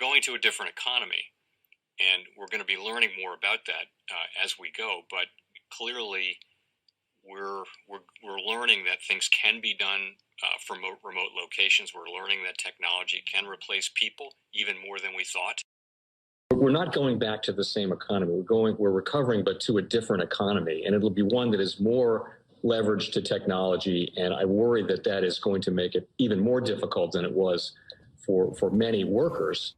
going to a different economy, and we're going to be learning more about that as we go. But clearly, we're learning that things can be done from remote locations. We're learning that technology can replace people even more than we thought. We're not going back to the same economy. We're recovering, but to a different economy, and it'll be one that is more leveraged to technology. And I worry that that is going to make it even more difficult than it was for many workers.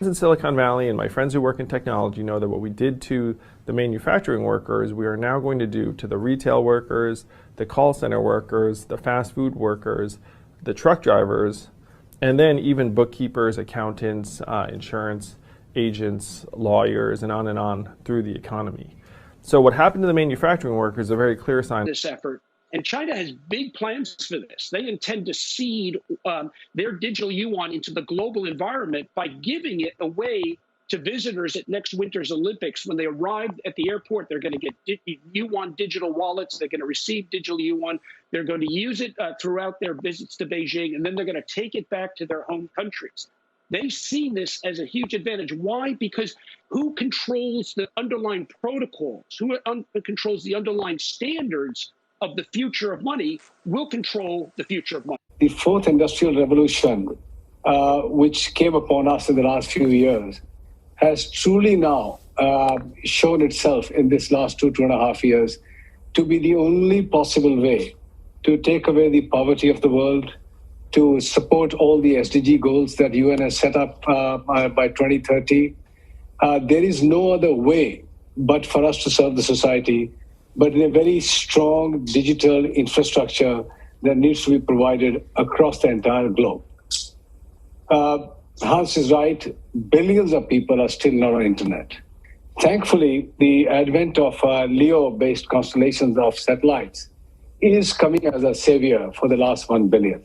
In Silicon Valley, and my friends who work in technology know that what we did to the manufacturing workers, we are now going to do to the retail workers, the call center workers, the fast food workers, the truck drivers, and then even bookkeepers, accountants, insurance agents, lawyers, and on through the economy. So what happened to the manufacturing workers is a very clear sign. This effort, and China has big plans for this. They intend to seed their digital yuan into the global environment by giving it away to visitors at next winter's Olympics. When they arrive at the airport, they're going to get yuan digital wallets. They're going to receive digital yuan. They're going to use it throughout their visits to Beijing, and then they're going to take it back to their home countries. They see this as a huge advantage. Why? Because who controls the underlying protocols, who controls the underlying standards of the future of money will control the future of money. The fourth industrial revolution, which came upon us in the last few years, has truly now shown itself in this last 2.5 years to be the only possible way to take away the poverty of the world, to support all the SDG goals that UN has set up by 2030. There is no other way but for us to serve the society, but in a very strong digital infrastructure that needs to be provided across the entire globe. Hans is right, billions of people are still not on internet. Thankfully, the advent of LEO-based constellations of satellites is coming as a savior for the last 1 billion.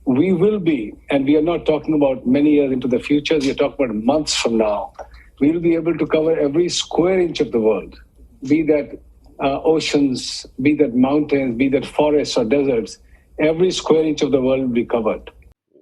We will be, and we are not talking about many years into the future, we are talking about months from now, we will be able to cover every square inch of the world, be that oceans, be that mountains, be that forests or deserts. Every square inch of the world will be covered.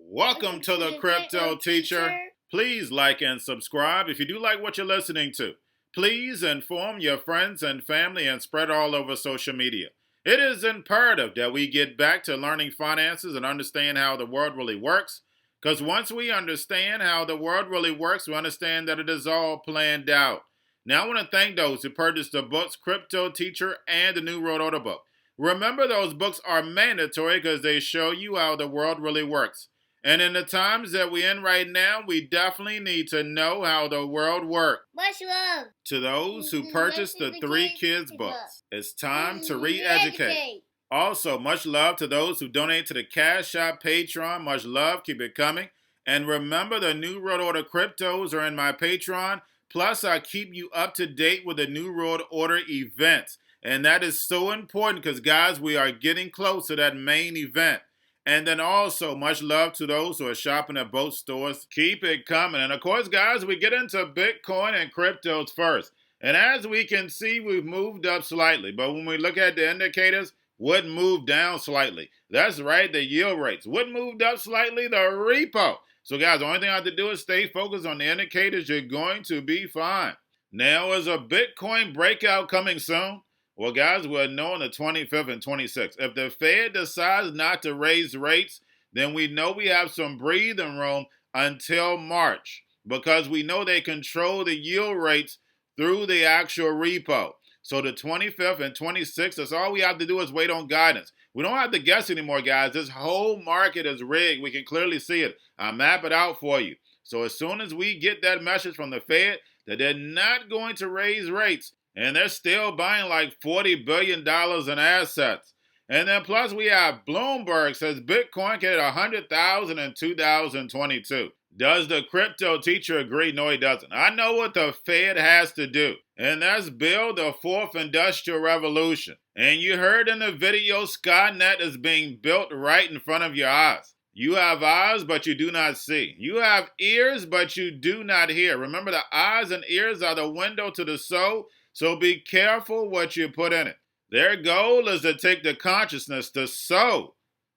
Welcome to the Crypto Teacher. Please like and subscribe if you do like what you're listening to. Please inform your friends and family and spread all over social media. It is imperative that we get back to learning finances and understand how the world really works. Because once we understand how the world really works, we understand that it is all planned out. Now, I want to thank those who purchased the books Cryptoteacher and the New World Order book. Remember, those books are mandatory because they show you how the world really works. And in the times that we're in right now, we definitely need to know how the world works. Much love to those who purchased the 3 Kids books. It's time to re-educate. Also, much love to those who donate to the Cash App, Patreon. Much love. Keep it coming. And remember, the New World Order cryptos are in my Patreon. Plus, I keep you up to date with the New World Order events. And that is so important because, guys, we are getting close to that main event. And then also, much love to those who are shopping at both stores. Keep it coming. And of course, guys, we get into Bitcoin and cryptos first. And as we can see, we've moved up slightly. But when we look at the indicators, what moved down slightly? That's right, the yield rates. What moved up slightly? The repo. So, guys, the only thing I have to do is stay focused on the indicators. You're going to be fine. Now, is a Bitcoin breakout coming soon? Well, guys, we'll know on the 25th and 26th. If the Fed decides not to raise rates, then we know we have some breathing room until March because we know they control the yield rates through the actual repo. So the 25th and 26th, that's all we have to do is wait on guidance. We don't have to guess anymore, guys. This whole market is rigged. We can clearly see it. I'll map it out for you. So as soon as we get that message from the Fed that they're not going to raise rates, and they're still buying like $40 billion in assets. And then plus we have Blomberg says Bitcoin can hit 100,000 in 2022. Does the Crypto Teacher agree? No, he doesn't. I know what the Fed has to do. And that's build the 4th Industrial Revolution. And you heard in the video, Skynet is being built right in front of your eyes. You have eyes, but you do not see. You have ears, but you do not hear. Remember, the eyes and ears are the window to the soul. So be careful what you put in it. Their goal is to take the consciousness to soul.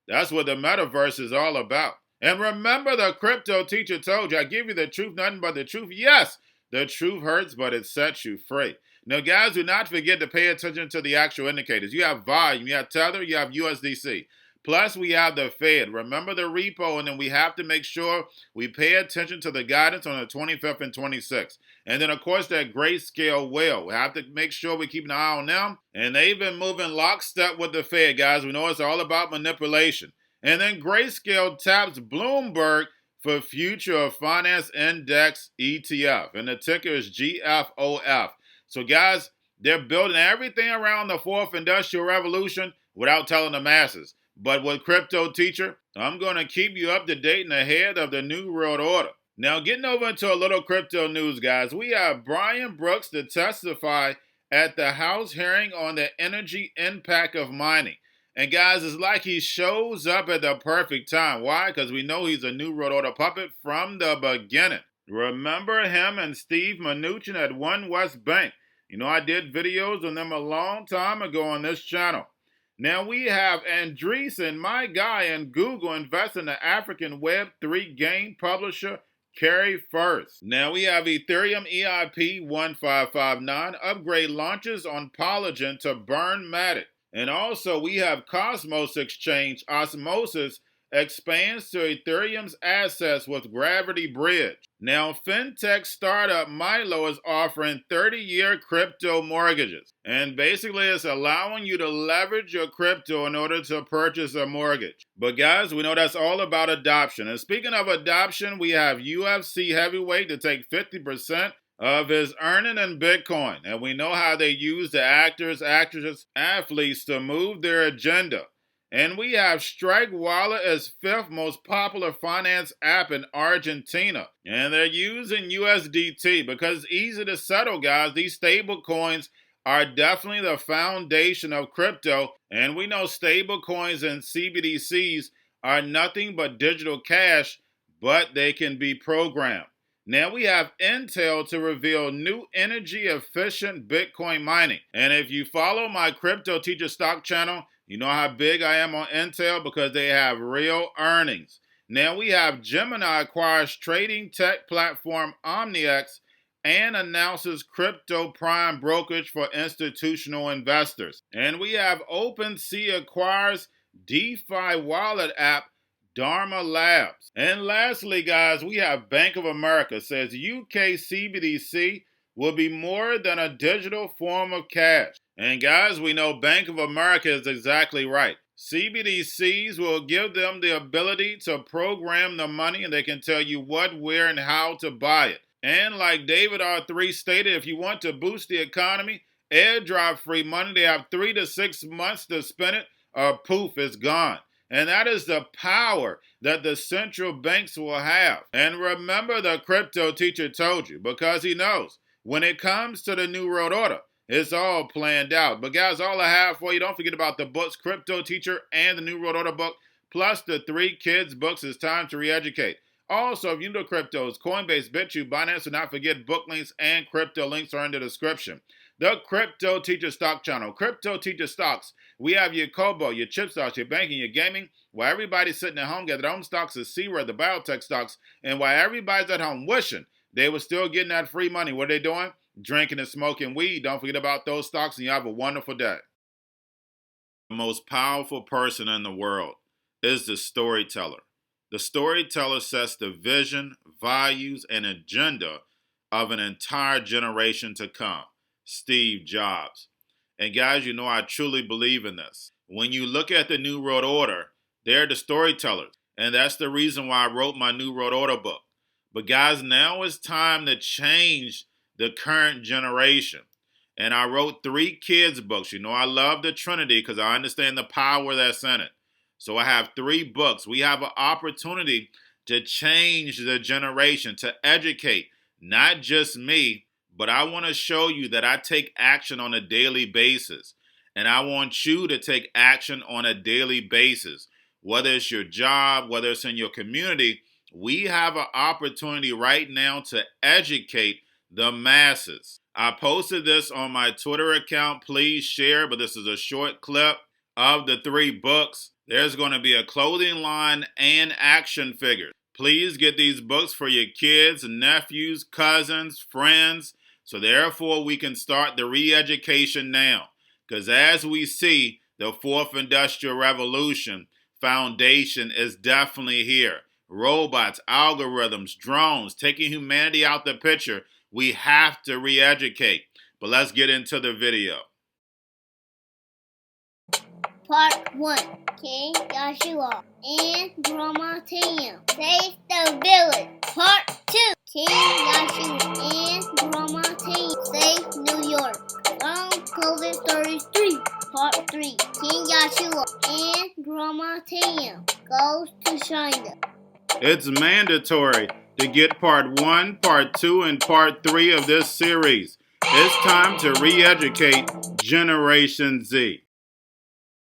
That's what the metaverse is all about. And remember, the crypto teacher told you, I give you the truth, nothing but the truth. Yes, the truth hurts, but it sets you free. Now, guys, do not forget to pay attention to the actual indicators. You have volume, you have Tether, you have USDC. Plus, we have the Fed. Remember the repo, and then we have to make sure we pay attention to the guidance on the 25th and 26th. And then, of course, that Grayscale whale. We have to make sure we keep an eye on them. And they've been moving lockstep with the Fed, guys. We know it's all about manipulation. And then Grayscale taps Blomberg for Future of Finance Index ETF. And the ticker is GFOF. So, guys, they're building everything around the fourth industrial revolution without telling the masses. But with Crypto Teacher, I'm going to keep you up to date and ahead of the New World Order. Now, getting over into a little crypto news, guys, we have Brian Brooks to testify at the House hearing on the energy impact of mining. And, guys, it's like he shows up at the perfect time. Why? Because we know he's a New World Order puppet from the beginning. Remember him and Steve Mnuchin at One West Bank. You know, I did videos on them a long time ago on this channel. Now we have Andreessen, my guy in Google, invest in the African Web3 game publisher Carry First. Now we have Ethereum EIP 1559 upgrade launches on Polygon to burn Matic. And also we have Cosmos Exchange Osmosis expands to Ethereum's assets with Gravity Bridge. Now, fintech startup Milo is offering 30-year crypto mortgages. And basically, it's allowing you to leverage your crypto in order to purchase a mortgage. But guys, we know that's all about adoption. And speaking of adoption, we have UFC heavyweight to take 50% of his earning in Bitcoin. And we know how they use the actors, actresses, athletes to move their agenda. And we have Strike Wallet as 5th most popular finance app in Argentina. And they're using USDT because it's easy to settle, guys. These stablecoins are definitely the foundation of crypto. And we know stablecoins and CBDCs are nothing but digital cash, but they can be programmed. Now we have Intel to reveal new energy-efficient Bitcoin mining. And if you follow my Crypto Teacher stock channel, you know how big I am on Intel because they have real earnings. Now we have Gemini acquires trading tech platform OmniX and announces crypto prime brokerage for institutional investors. And we have OpenSea acquires DeFi wallet app Dharma Labs. And lastly, guys, we have Bank of America says UK CBDC will be more than a digital form of cash. And guys, we know Bank of America is exactly right. CBDCs will give them the ability to program the money, and they can tell you what, where, and how to buy it. And like David R3 stated, if you want to boost the economy, airdrop free money. They have 3 to 6 months to spend it, or poof, it's gone. And that is the power that the central banks will have. And remember, the Crypto Teacher told you, because he knows when it comes to the New World Order, it's all planned out. But guys, all I have for you, don't forget about the books, Crypto Teacher and the New World Order book, plus the 3 kids books, It's Time to Re-Educate. Also, if you know cryptos, Coinbase, Bitrue, Binance, do not forget book links and crypto links are in the description. The Crypto Teacher stock channel, Crypto Teacher stocks. We have your Kobo, your chip stocks, your banking, your gaming. While everybody's sitting at home getting their own stocks is Xrp, the biotech stocks. And while everybody's at home wishing they were still getting that free money, what are they doing? Drinking and smoking weed. Don't forget about those stocks, and you have a wonderful day. The most powerful person in the world is the storyteller. The storyteller sets the vision, values, and agenda of an entire generation to come. Steve Jobs. And guys, you know I truly believe in this. When you look at the New World Order, they're the storytellers. And that's the reason why I wrote my New World Order book. But guys, now it's time to change the current generation. And I wrote 3 kids books. You know I love the Trinity because I understand the power that's in it. So I have 3 books. We have an opportunity to change the generation, to educate, not just me, but I want to show you that I take action on a daily basis. And I want you to take action on a daily basis. Whether it's your job, whether it's in your community, we have an opportunity right now to educate the masses. I posted this on my Twitter account. Please share, but this is a short clip of the 3 books. There's going to be a clothing line and action figures. Please get these books for your kids, nephews, cousins, friends, so therefore we can start the re-education now. Because as we see, the fourth industrial revolution foundation is definitely here. Robots, algorithms, drones, taking humanity out the picture. We have to re-educate. But let's get into the video. Part 1. King Joshua and Grandma Tam save the village. Part 2. King Joshua and Grandma Tam save New York from COVID Stories 3. Part 3. King Joshua and Grandma Tam goes to China. It's mandatory to get part 1, part 2, and part 3 of this series. It's time to re-educate Generation Z.